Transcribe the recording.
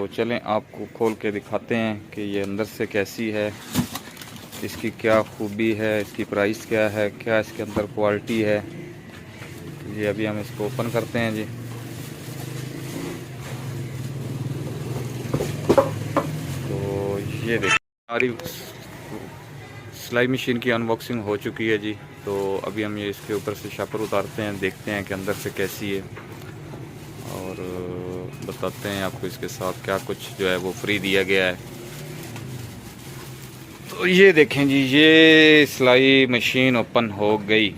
तो चलें आपको खोल के दिखाते हैं कि ये अंदर से कैसी है, इसकी क्या खूबी है, इसकी प्राइस क्या है, क्या इसके अंदर क्वालिटी है। तो ये अभी हम इसको ओपन करते हैं जी। तो ये देखिए हमारी सिलाई मशीन की अनबॉक्सिंग हो चुकी है जी। तो अभी हम ये इसके ऊपर से शापर उतारते हैं, देखते हैं कि अंदर से कैसी है और बताते हैं आपको इसके साथ क्या कुछ जो है वो फ्री दिया गया है। तो ये देखें जी, ये सिलाई मशीन ओपन हो गई।